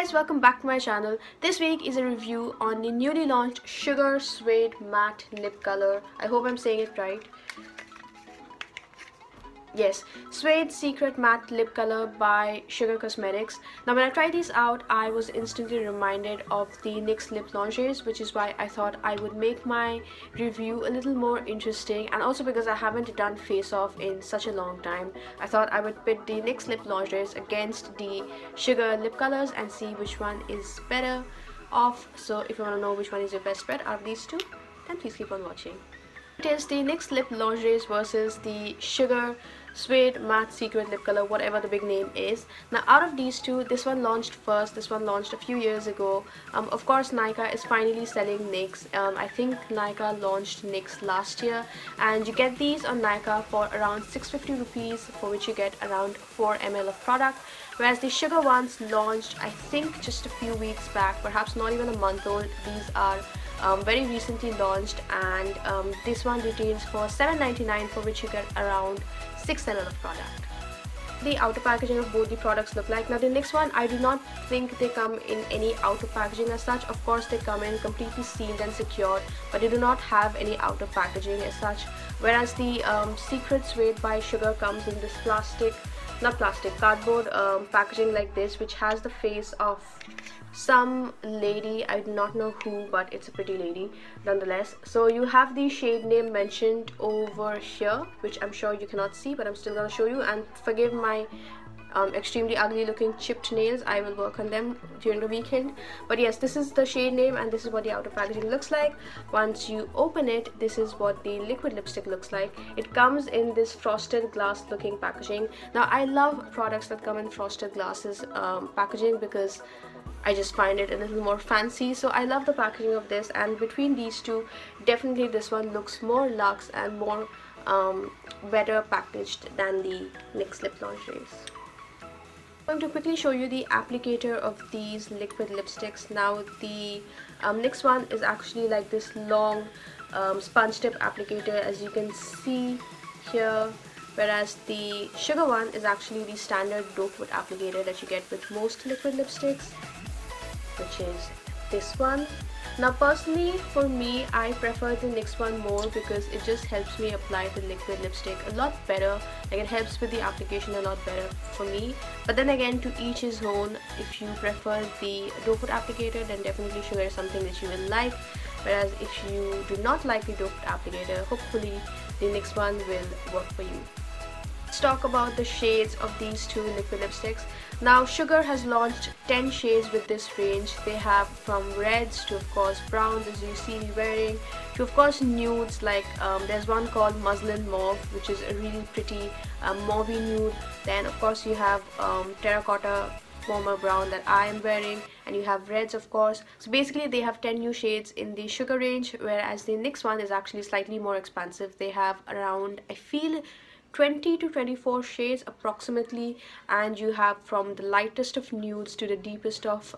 guys, welcome back to my channel. This week is a review on the newly launched Sugar Suede Matte Lip Color. I hope I'm saying it right. Yes, Suede Secret Matte Lip Color by Sugar Cosmetics. Now when I tried these out, I was instantly reminded of the Nyx Lip Lingerie, which is why I thought I would make my review a little more interesting, and also because I haven't done face off in such a long time. I thought I would pit the Nyx Lip Lingerie against the Sugar Lip Colors and see which one is better off. So if you want to know which one is your best bet out of these two, then please keep on watching. It is the Nyx Lip Lingerie versus the Sugar Suede Matte Secret Lip Color, whatever the big name is. Now out of these two, this one launched first. This one launched a few years ago. Of course, Nykaa is finally selling NYX. I think Nykaa launched NYX last year, and you get these on Nykaa for around 650 rupees, for which you get around 4 ml of product. Whereas the Sugar ones launched, I think, just a few weeks back, perhaps not even a month old. These are very recently launched, and this one retails for $7.99, for which you get around 6 ml of product. The outer packaging of both the products look like. Now the next one, I do not think they come in any outer packaging as such. Of course they come in completely sealed and secured, but they do not have any outer packaging as such. Whereas the Secret Suede by Sugar comes in this cardboard packaging like this, which has the face of some lady. I do not know who, but it's a pretty lady nonetheless. So you have the shade name mentioned over here, which I'm sure you cannot see, but I'm still gonna show you, and forgive my extremely ugly looking chipped nails. I will work on them during the weekend. But yes, this is the shade name, and this is what the outer packaging looks like. Once you open it, this is what the liquid lipstick looks like. It comes in this frosted glass looking packaging. Now I love products that come in frosted glasses packaging, because I just find it a little more fancy. So I love the packaging of this, and between these two, definitely this one looks more luxe and more better packaged than the Nyx Lip Lingerie. I'm going to quickly show you the applicator of these liquid lipsticks. Now the NYX one is actually like this long sponge tip applicator, as you can see here, whereas the Sugar one is actually the standard doe foot applicator that you get with most liquid lipsticks, which is this one. Now personally, for me, I prefer the NYX one more because it just helps me apply the liquid lipstick a lot better. Like, it helps with the application a lot better for me. But then again, to each his own. If you prefer the doe foot applicator, then definitely Sugar is something that you will like. Whereas if you do not like the doe foot applicator, hopefully the NYX one will work for you. Let's talk about the shades of these two liquid lipsticks. Now Sugar has launched 10 shades with this range. They have from reds to, of course, browns, as you see me wearing, to, of course, nudes. Like there's one called Muslin Mauve, which is a really pretty mauvey nude. Then of course you have Terracotta warmer brown that I am wearing, and you have reds, of course. So basically they have 10 new shades in the Sugar range, whereas the NYX one is actually slightly more expansive. They have around, I feel, 20 to 24 shades approximately, and you have from the lightest of nudes to the deepest of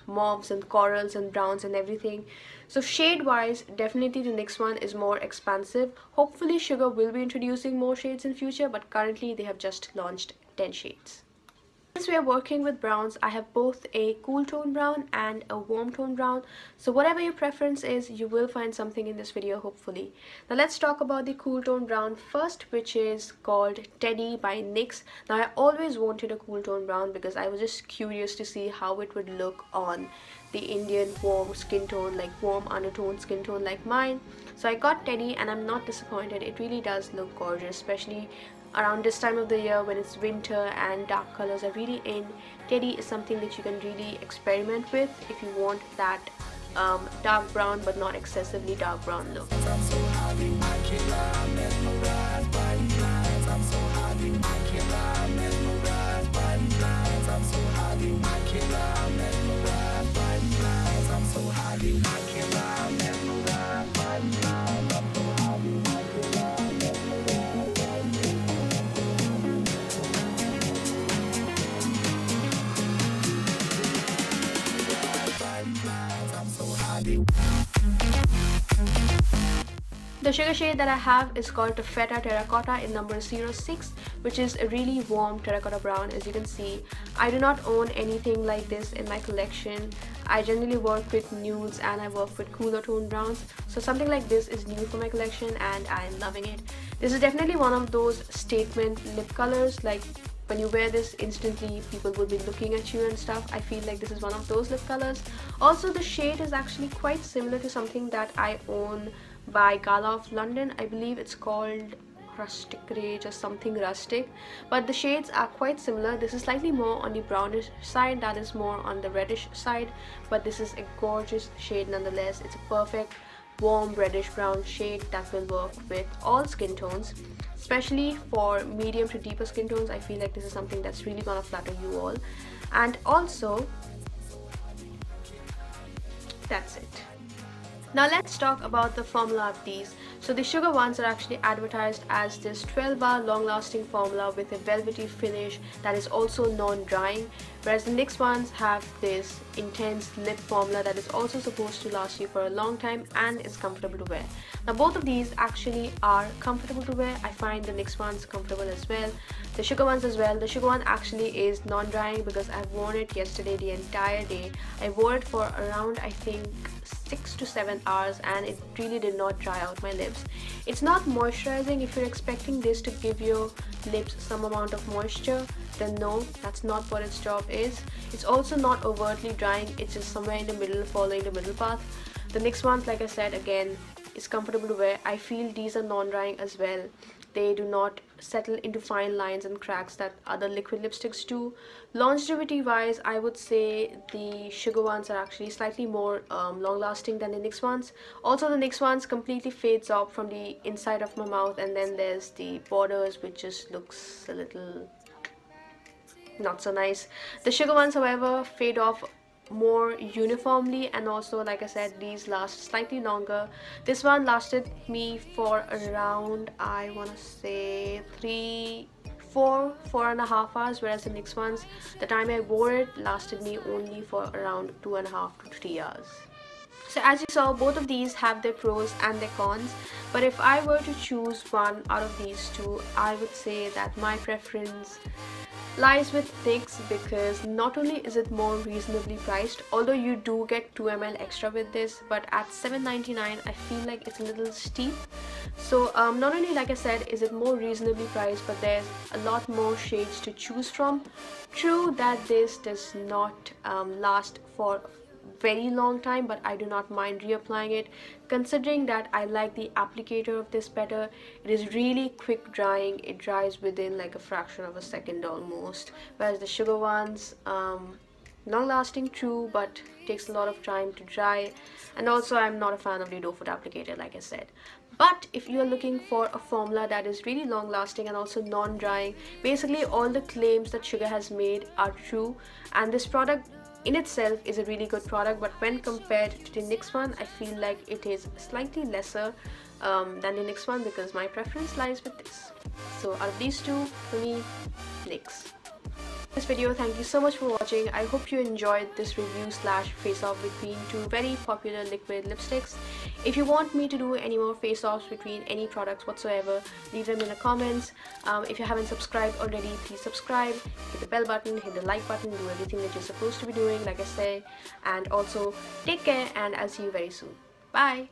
mauves and corals and browns and everything. So shade wise, definitely the NYX one is more expansive. Hopefully Sugar will be introducing more shades in future, but currently they have just launched 10 shades. Since we are working with browns, I have both a cool tone brown and a warm tone brown. So whatever your preference is, you will find something in this video, hopefully. Now let's talk about the cool tone brown first, which is called Teddy by NYX. Now I always wanted a cool tone brown because I was just curious to see how it would look on the Indian warm skin tone, like warm undertone skin tone like mine. So I got Teddy, and I'm not disappointed. It really does look gorgeous, especially around this time of the year when it's winter and dark colors are really in. Teddy is something that you can really experiment with if you want that dark brown but not excessively dark brown look. The sugar shade that I have is called Taffeta Terracotta in number 06, which is a really warm terracotta brown. As you can see, I do not own anything like this in my collection. I generally work with nudes and I work with cooler tone browns, so something like this is new for my collection and I'm loving it. This is definitely one of those statement lip colors, like when you wear this instantly people will be looking at you and stuff. I feel like this is one of those lip colors. Also, the shade is actually quite similar to something that I own by Gala of London. I believe it's called Rustic Rage or something rustic, but the shades are quite similar. This is slightly more on the brownish side, that is more on the reddish side, but this is a gorgeous shade nonetheless. It's a perfect warm reddish brown shade that will work with all skin tones, especially for medium to deeper skin tones. I feel like this is something that's really gonna flatter you all. And also, that's it. Now let's talk about the formula of these. So the sugar ones are actually advertised as this 12-hour long-lasting formula with a velvety finish that is also non-drying, whereas the Nyx ones have this intense lip formula that is also supposed to last you for a long time and is comfortable to wear. Now both of these actually are comfortable to wear. I find the Nyx ones comfortable as well, the sugar ones as well. The sugar one actually is non-drying because I've worn it yesterday the entire day. I wore it for around, I think, 6 to 7 hours and it really did not dry out my lips. It's not moisturizing. If you're expecting this to give your lips some amount of moisture, then no, that's not what its job is. It's also not overtly drying, it's just somewhere in the middle, following the middle path. The Nyx ones, like I said, again, is comfortable to wear. I feel these are non-drying as well. They do not settle into fine lines and cracks that other liquid lipsticks do. Longevity wise, I would say the sugar ones are actually slightly more long lasting than the Nyx ones. Also, the Nyx ones completely fades off from the inside of my mouth, and then there's the borders which just looks a little not so nice. The sugar ones, however, fade off more uniformly, and also, like I said, these last slightly longer. This one lasted me for around, I want to say 4.5 hours, whereas the Nyx ones, the time I wore it, lasted me only for around 2.5 to 3 hours. So as you saw, both of these have their pros and their cons, but if I were to choose one out of these two, I would say that my preference lies with Nyx, because not only is it more reasonably priced, although you do get 2 ml extra with this, but at $7.99 I feel like it's a little steep. So not only, like I said, is it more reasonably priced, but there's a lot more shades to choose from. True that this does not last for very long time, but I do not mind reapplying it, considering that I like the applicator of this better. It is really quick drying. It dries within like a fraction of a second almost, whereas the sugar ones, long lasting, true, but takes a lot of time to dry. And also, I'm not a fan of the doe foot applicator, like I said. But if you are looking for a formula that is really long lasting and also non-drying, basically all the claims that Sugar has made are true, and this product in itself is a really good product, but when compared to the Nyx one, I feel like it is slightly lesser than the Nyx one, because my preference lies with this. So out of these two, for me, Nyx. This video, thank you so much for watching. I hope you enjoyed this review slash face off between two very popular liquid lipsticks. If you want me to do any more face offs between any products whatsoever, leave them in the comments. If you haven't subscribed already, please subscribe, hit the bell button, hit the like button, do everything that you're supposed to be doing, like I say. And also, take care, and I'll see you very soon. Bye.